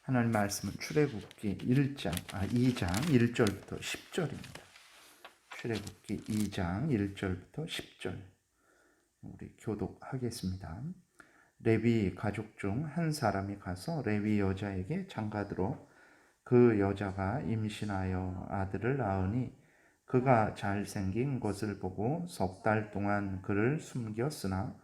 하나님 말씀은 출애굽기 2장 1절부터 10절입니다. 출애굽기 2장 1절부터 10절 우리 교독하겠습니다. 레위 가족 중 한 사람이 가서 레위 여자에게 장가들어 그 여자가 임신하여 아들을 낳으니 그가 잘생긴 것을 보고 석 달 동안 그를 숨겼으나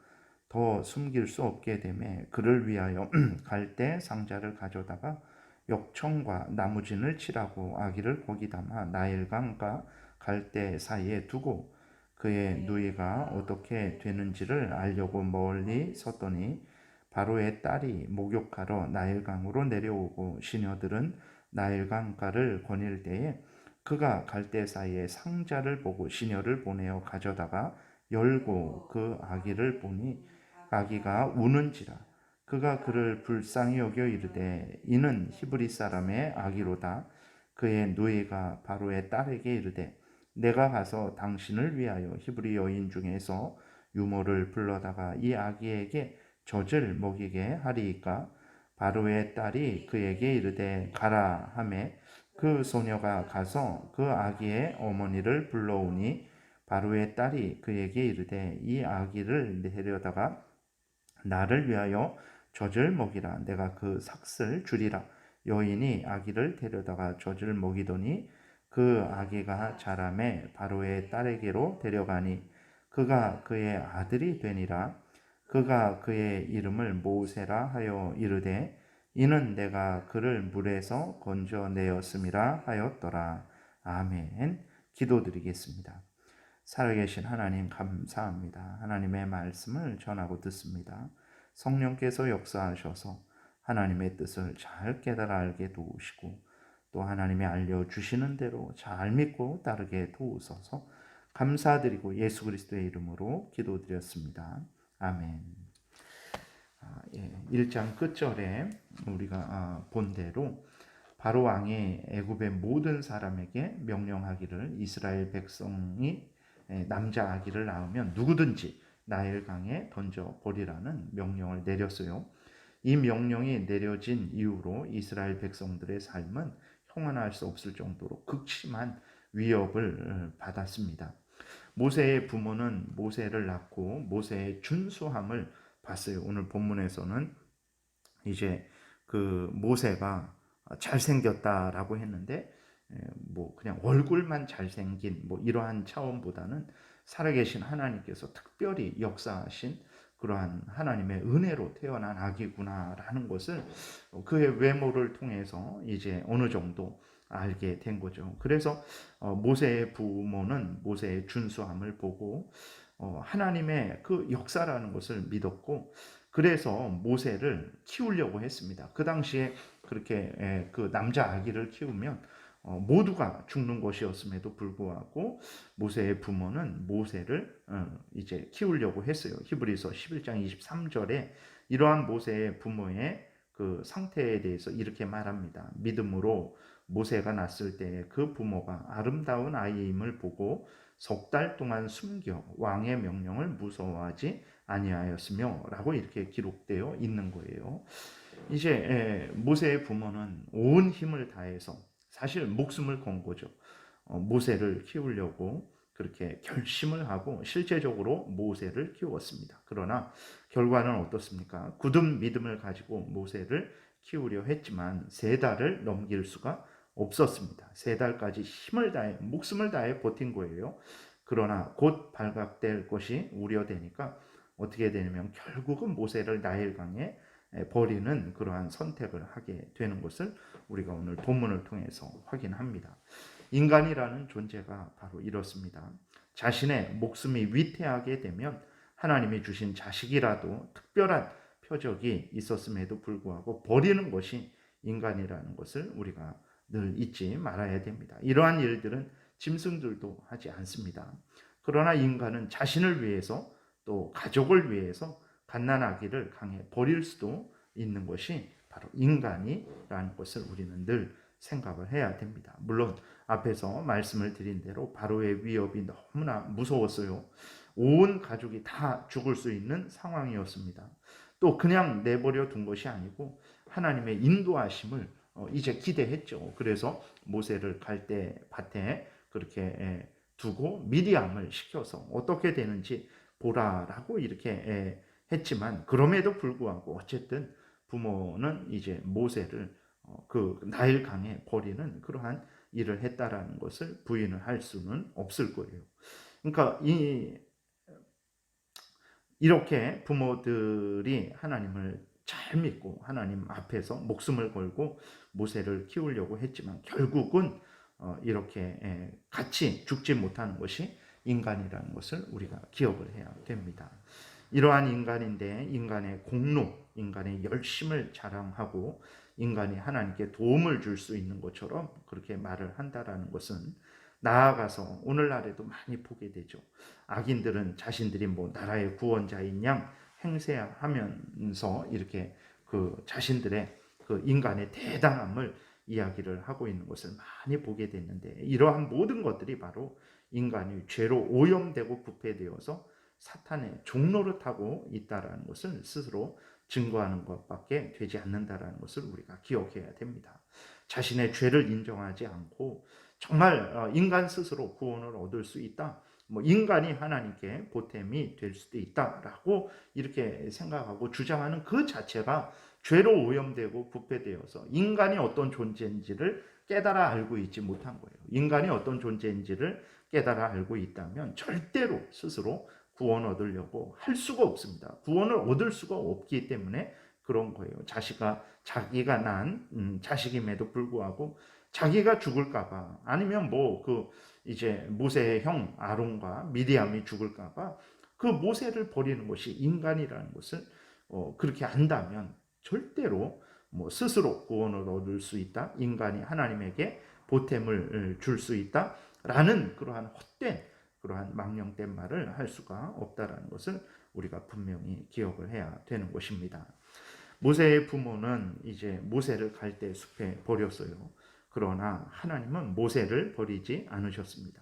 더 숨길 수 없게 되매 그를 위하여 갈대 상자를 가져다가 역청과 나무진을 칠하고 아기를 거기 담아 나일강과 갈대 사이에 두고 그의 누이가 어떻게 되는지를 알려고 멀리 섰더니 바로의 딸이 목욕하러 나일강으로 내려오고 시녀들은 나일강가를 거닐 때에 그가 갈대 사이에 상자를 보고 시녀를 보내어 가져다가 열고 그 아기를 보니 아기가 우는지라. 그가 그를 불쌍히 여겨 이르되 이는 히브리 사람의 아기로다. 그의 누이가 바로의 딸에게 이르되 내가 가서 당신을 위하여 히브리 여인 중에서 유모를 불러다가 이 아기에게 젖을 먹이게 하리이까. 바로의 딸이 그에게 이르되 가라 하매 그 소녀가 가서 그 아기의 어머니를 불러오니 바로의 딸이 그에게 이르되 이 아기를 데려다가 나를 위하여 젖을 먹이라. 내가 그 삭슬 주리라. 여인이 아기를 데려다가 젖을 먹이더니 그 아기가 자라매 바로의 딸에게로 데려가니 그가 그의 아들이 되니라. 그가 그의 이름을 모세라 하여 이르되 이는 내가 그를 물에서 건져내었음이라 하였더라. 아멘. 기도드리겠습니다. 살아계신 하나님 감사합니다. 하나님의 말씀을 전하고 듣습니다. 성령께서 역사하셔서 하나님의 뜻을 잘 깨달아 알게 도우시고 또 하나님이 알려주시는 대로 잘 믿고 따르게 도우소서. 감사드리고 예수 그리스도의 이름으로 기도드렸습니다. 아멘. 1장 끝절에 우리가 본 대로 바로 왕이 애굽의 모든 사람에게 명령하기를 이스라엘 백성이 남자 아기를 낳으면 누구든지 나일강에 던져버리라는 명령을 내렸어요. 이 명령이 내려진 이후로 이스라엘 백성들의 삶은 형언할 수 없을 정도로 극심한 위협을 받았습니다. 모세의 부모는 모세를 낳고 모세의 준수함을 봤어요. 오늘 본문에서는 이제 그 모세가 잘생겼다라고 했는데 뭐 그냥 얼굴만 잘생긴 뭐 이러한 차원보다는 살아계신 하나님께서 특별히 역사하신 그러한 하나님의 은혜로 태어난 아기구나라는 것을 그의 외모를 통해서 이제 어느 정도 알게 된 거죠. 그래서 모세의 부모는 모세의 준수함을 보고 하나님의 그 역사라는 것을 믿었고 그래서 모세를 키우려고 했습니다. 그 당시에 그렇게 그 남자 아기를 키우면 모두가 죽는 것이었음에도 불구하고 모세의 부모는 모세를 이제 키우려고 했어요. 히브리서 11장 23절에 이러한 모세의 부모의 그 상태에 대해서 이렇게 말합니다. 믿음으로 모세가 낳았을 때 그 부모가 아름다운 아이임을 보고 석 달 동안 숨겨 왕의 명령을 무서워하지 아니하였으며 라고 이렇게 기록되어 있는 거예요. 이제 모세의 부모는 온 힘을 다해서 사실 목숨을 건 거죠. 모세를 키우려고 그렇게 결심을 하고 실제적으로 모세를 키웠습니다. 그러나 결과는 어떻습니까? 굳은 믿음을 가지고 모세를 키우려 했지만 3달을 넘길 수가 없었습니다. 3달까지 힘을 다해 목숨을 다해 버틴 거예요. 그러나 곧 발각될 것이 우려되니까 어떻게 되냐면 결국은 모세를 나일강에 버리는 그러한 선택을 하게 되는 것을 우리가 오늘 본문을 통해서 확인합니다. 인간이라는 존재가 바로 이렇습니다. 자신의 목숨이 위태하게 되면 하나님이 주신 자식이라도 특별한 표적이 있었음에도 불구하고 버리는 것이 인간이라는 것을 우리가 늘 잊지 말아야 됩니다. 이러한 일들은 짐승들도 하지 않습니다. 그러나 인간은 자신을 위해서 또 가족을 위해서 갓난아기를 강에 버릴 수도 있는 것이 바로 인간이라는 것을 우리는 늘 생각을 해야 됩니다. 물론 앞에서 말씀을 드린 대로 바로의 위협이 너무나 무서웠어요. 온 가족이 다 죽을 수 있는 상황이었습니다. 또 그냥 내버려 둔 것이 아니고 하나님의 인도하심을 이제 기대했죠. 그래서 모세를 갈대 밭에 그렇게 두고 미리암을 시켜서 어떻게 되는지 보라라고 이렇게 했지만, 그럼에도 불구하고 어쨌든 부모는 이제 모세를 그 나일강에 버리는 그러한 일을 했다라는 것을 부인을 할 수는 없을 거예요. 그러니까 이렇게 부모들이 하나님을 잘 믿고 하나님 앞에서 목숨을 걸고 모세를 키우려고 했지만, 결국은 이렇게 같이 죽지 못하는 것이 인간이라는 것을 우리가 기억을 해야 됩니다. 이러한 인간인데 인간의 공로, 인간의 열심을 자랑하고 인간이 하나님께 도움을 줄 수 있는 것처럼 그렇게 말을 한다라는 것은, 나아가서 오늘날에도 많이 보게 되죠. 악인들은 자신들이 뭐 나라의 구원자인 양 행세하면서 이렇게 그 자신들의 그 인간의 대단함을 이야기를 하고 있는 것을 많이 보게 됐는데, 이러한 모든 것들이 바로 인간이 죄로 오염되고 부패되어서 사탄의 종노릇하고 있다라는 것을 스스로 증거하는 것밖에 되지 않는다라는 것을 우리가 기억해야 됩니다. 자신의 죄를 인정하지 않고 정말 인간 스스로 구원을 얻을 수 있다, 뭐 인간이 하나님께 보탬이 될 수도 있다라고 이렇게 생각하고 주장하는 그 자체가 죄로 오염되고 부패되어서 인간이 어떤 존재인지를 깨달아 알고 있지 못한 거예요. 인간이 어떤 존재인지를 깨달아 알고 있다면 절대로 스스로 구원 얻으려고 할 수가 없습니다. 구원을 얻을 수가 없기 때문에 그런 거예요. 자기가 난 자식임에도 불구하고 자기가 죽을까봐, 아니면 뭐 그 이제 모세의 형 아론과 미디암이 죽을까봐 그 모세를 버리는 것이 인간이라는 것을 그렇게 안다면 절대로 뭐 스스로 구원을 얻을 수 있다, 인간이 하나님에게 보탬을 줄 수 있다라는 그러한 헛된, 그러한 망령된 말을 할 수가 없다라는 것을 우리가 분명히 기억을 해야 되는 것입니다. 모세의 부모는 이제 모세를 갈대 숲에 버렸어요. 그러나 하나님은 모세를 버리지 않으셨습니다.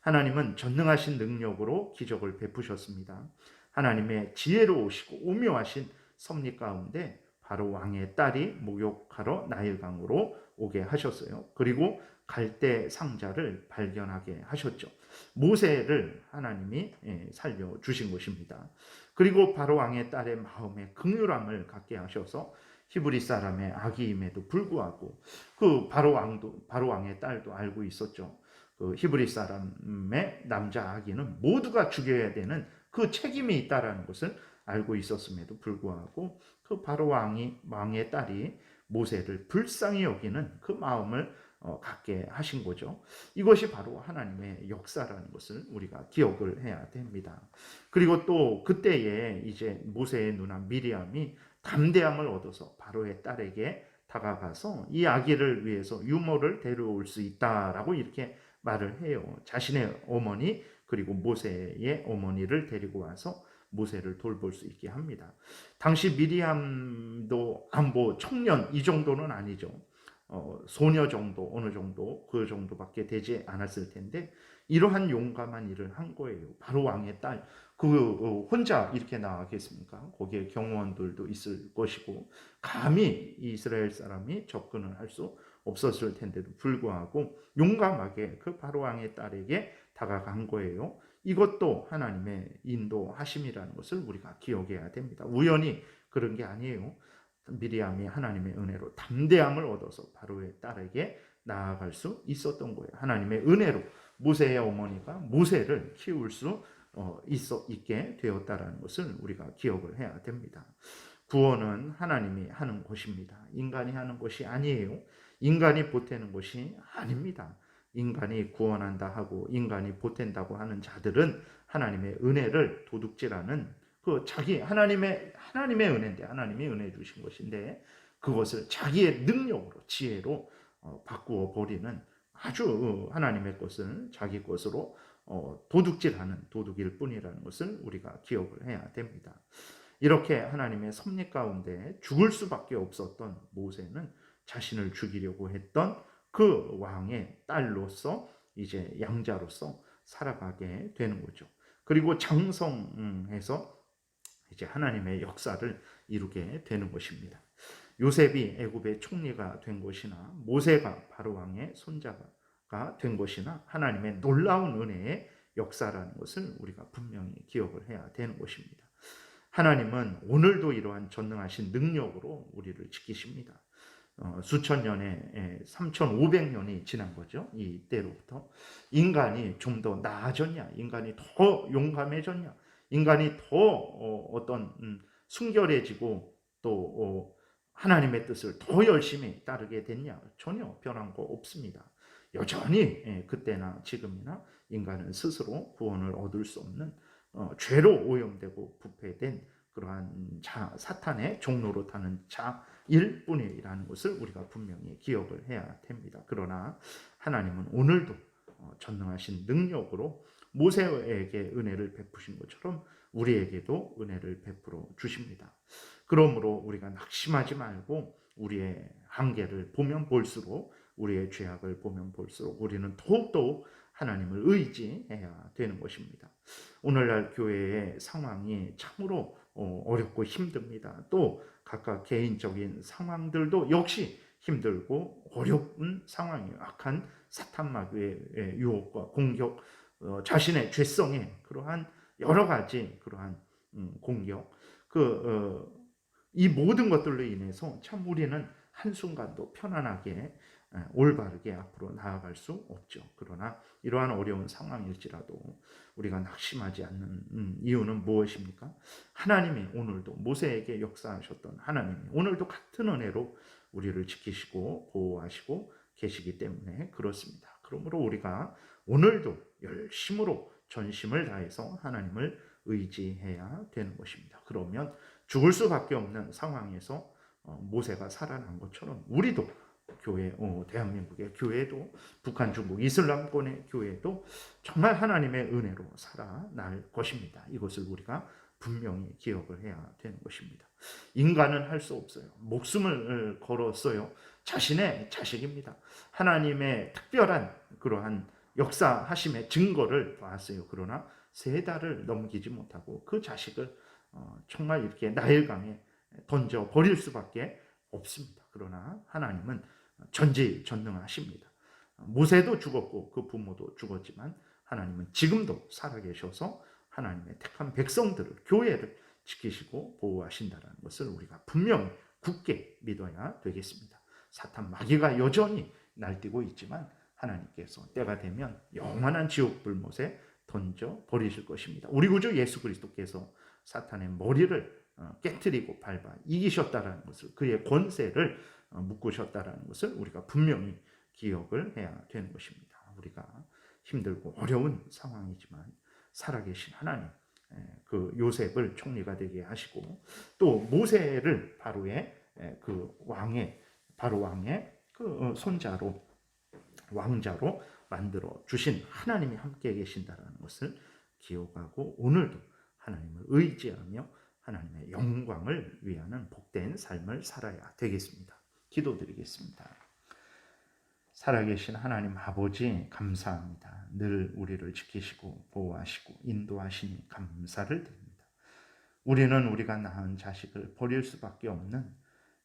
하나님은 전능하신 능력으로 기적을 베푸셨습니다. 하나님의 지혜로우시고 오묘하신 섭리 가운데 바로 왕의 딸이 목욕하러 나일강으로 오게 하셨어요. 그리고 갈대 상자를 발견하게 하셨죠. 모세를 하나님이 살려주신 것입니다. 그리고 바로 왕의 딸의 마음에 긍휼함을 갖게 하셔서 히브리 사람의 아기임에도 불구하고 그 바로 왕의 딸도 알고 있었죠. 그 히브리 사람의 남자 아기는 모두가 죽여야 되는 그 책임이 있다라는 것을 알고 있었음에도 불구하고 그 바로 왕의 딸이 모세를 불쌍히 여기는 그 마음을 갖게 하신 거죠. 이것이 바로 하나님의 역사라는 것을 우리가 기억을 해야 됩니다. 그리고 또 그때에 이제 모세의 누나 미리암이 담대함을 얻어서 바로의 딸에게 다가가서 이 아기를 위해서 유모를 데려올 수 있다라고 이렇게 말을 해요. 자신의 어머니 그리고 모세의 어머니를 데리고 와서 모세를 돌볼 수 있게 합니다. 당시 미리암도 뭐 청년 이 정도는 아니죠. 소녀 정도, 어느 정도, 그 정도밖에 되지 않았을 텐데 이러한 용감한 일을 한 거예요. 바로 왕의 딸, 혼자 이렇게 나가겠습니까? 거기에 경호원들도 있을 것이고 감히 이스라엘 사람이 접근을 할 수 없었을 텐데도 불구하고 용감하게 그 바로 왕의 딸에게 다가간 거예요. 이것도 하나님의 인도하심이라는 것을 우리가 기억해야 됩니다. 우연히 그런 게 아니에요. 미리암이 하나님의 은혜로 담대함을 얻어서 바로의 딸에게 나아갈 수 있었던 거예요. 하나님의 은혜로 모세의 어머니가 모세를 키울 수 있게 되었다라는 것을 우리가 기억을 해야 됩니다. 구원은 하나님이 하는 것입니다. 인간이 하는 것이 아니에요. 인간이 보태는 것이 아닙니다. 인간이 구원한다 하고 인간이 보탠다고 하는 자들은 하나님의 은혜를 도둑질하는 하나님의 은혜인데, 하나님이 은혜 주신 것인데 그것을 자기의 능력으로 지혜로 바꾸어 버리는 아주 하나님의 것을 자기 것으로 도둑질하는 도둑일 뿐이라는 것을 우리가 기억을 해야 됩니다. 이렇게 하나님의 섭리 가운데 죽을 수밖에 없었던 모세는 자신을 죽이려고 했던 그 왕의 딸로서 이제 양자로서 살아가게 되는 거죠. 그리고 장성해서 이제 하나님의 역사를 이루게 되는 것입니다. 요셉이 애굽의 총리가 된 것이나 모세가 바로 왕의 손자가 된 것이나 하나님의 놀라운 은혜의 역사라는 것을 우리가 분명히 기억을 해야 되는 것입니다. 하나님은 오늘도 이러한 전능하신 능력으로 우리를 지키십니다. 수천 년에 3,500년이 지난 거죠. 이때로부터 인간이 좀 더 나아졌냐, 인간이 더 용감해졌냐, 인간이 더 어떤 순결해지고 또 하나님의 뜻을 더 열심히 따르게 됐냐? 전혀 변한 거 없습니다. 여전히 그때나 지금이나 인간은 스스로 구원을 얻을 수 없는 죄로 오염되고 부패된 그러한 사탄의 종로로 타는 자일 뿐이라는 것을 우리가 분명히 기억을 해야 됩니다. 그러나 하나님은 오늘도 전능하신 능력으로 모세에게 은혜를 베푸신 것처럼 우리에게도 은혜를 베풀어 주십니다. 그러므로 우리가 낙심하지 말고 우리의 한계를 보면 볼수록, 우리의 죄악을 보면 볼수록 우리는 더욱더 하나님을 의지해야 되는 것입니다. 오늘날 교회의 상황이 참으로 어렵고 힘듭니다. 또 각각 개인적인 상황들도 역시 힘들고 어려운 상황이에요. 악한 사탄 마귀의 유혹과 공격, 자신의 죄성에 그러한 여러 가지 그러한 공격, 이 모든 것들로 인해서 참 우리는 한순간도 편안하게 올바르게 앞으로 나아갈 수 없죠. 그러나 이러한 어려운 상황일지라도 우리가 낙심하지 않는 이유는 무엇입니까? 하나님이 오늘도 모세에게 역사하셨던 하나님이 오늘도 같은 은혜로 우리를 지키시고 보호하시고 계시기 때문에 그렇습니다. 그러므로 우리가 오늘도 열심으로 전심을 다해서 하나님을 의지해야 되는 것입니다. 그러면 죽을 수밖에 없는 상황에서 모세가 살아난 것처럼 우리도 교회, 대한민국의 교회도, 북한, 중국, 이슬람권의 교회도 정말 하나님의 은혜로 살아날 것입니다. 이것을 우리가 분명히 기억을 해야 되는 것입니다. 인간은 할 수 없어요. 목숨을 걸었어요. 자신의 자식입니다. 하나님의 특별한 그러한 역사하심의 증거를 봤어요. 그러나 3달을 넘기지 못하고 그 자식을 정말 이렇게 나일강에 던져 버릴 수밖에 없습니다. 그러나 하나님은 전지전능하십니다. 모세도 죽었고 그 부모도 죽었지만 하나님은 지금도 살아계셔서 하나님의 택한 백성들을, 교회를 지키시고 보호하신다는 것을 우리가 분명히 굳게 믿어야 되겠습니다. 사탄 마귀가 여전히 날뛰고 있지만 하나님께서 때가 되면 영원한 지옥 불못에 던져 버리실 것입니다. 우리 구주 예수 그리스도께서 사탄의 머리를 깨트리고 밟아 이기셨다라는 것을, 그의 권세를 묶으셨다라는 것을 우리가 분명히 기억을 해야 되는 것입니다. 우리가 힘들고 어려운 상황이지만 살아계신 하나님, 그 요셉을 총리가 되게 하시고 또 모세를 바로 왕의 그 손자로, 왕자로 만들어 주신 하나님이 함께 계신다라는 것을 기억하고 오늘도 하나님을 의지하며 하나님의 영광을 위하는 복된 삶을 살아야 되겠습니다. 기도드리겠습니다. 살아계신 하나님 아버지, 감사합니다. 늘 우리를 지키시고 보호하시고 인도하시니 감사를 드립니다. 우리는 우리가 낳은 자식을 버릴 수밖에 없는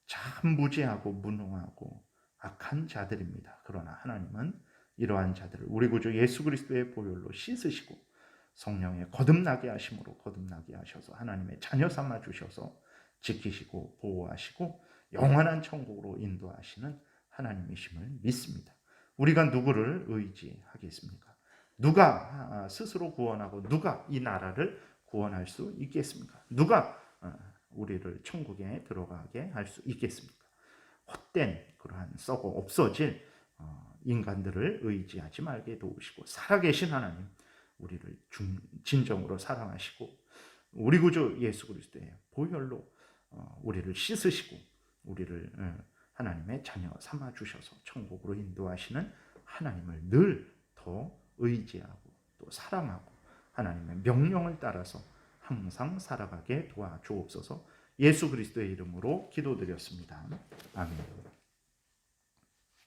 참 무지하고 무능하고 악한 자들입니다. 그러나 하나님은 이러한 자들을 우리 구주 예수 그리스도의 보혈로 씻으시고 성령의 거듭나게 하심으로 거듭나게 하셔서 하나님의 자녀 삼아 주셔서 지키시고 보호하시고 영원한 천국으로 인도하시는 하나님이심을 믿습니다. 우리가 누구를 의지하겠습니까? 누가 스스로 구원하고 누가 이 나라를 구원할 수 있겠습니까? 누가 우리를 천국에 들어가게 할 수 있겠습니까? 헛된 그러한 썩어 없어질 인간들을 의지하지 말게 도우시고 살아계신 하나님, 우리를 진정으로 사랑하시고 우리 구주 예수 그리스도의 보혈로 우리를 씻으시고 우리를 하나님의 자녀 삼아 주셔서 천국으로 인도하시는 하나님을 늘 더 의지하고 또 사랑하고 하나님의 명령을 따라서 항상 살아가게 도와주옵소서. 예수 그리스도의 이름으로 기도드렸습니다. 아멘.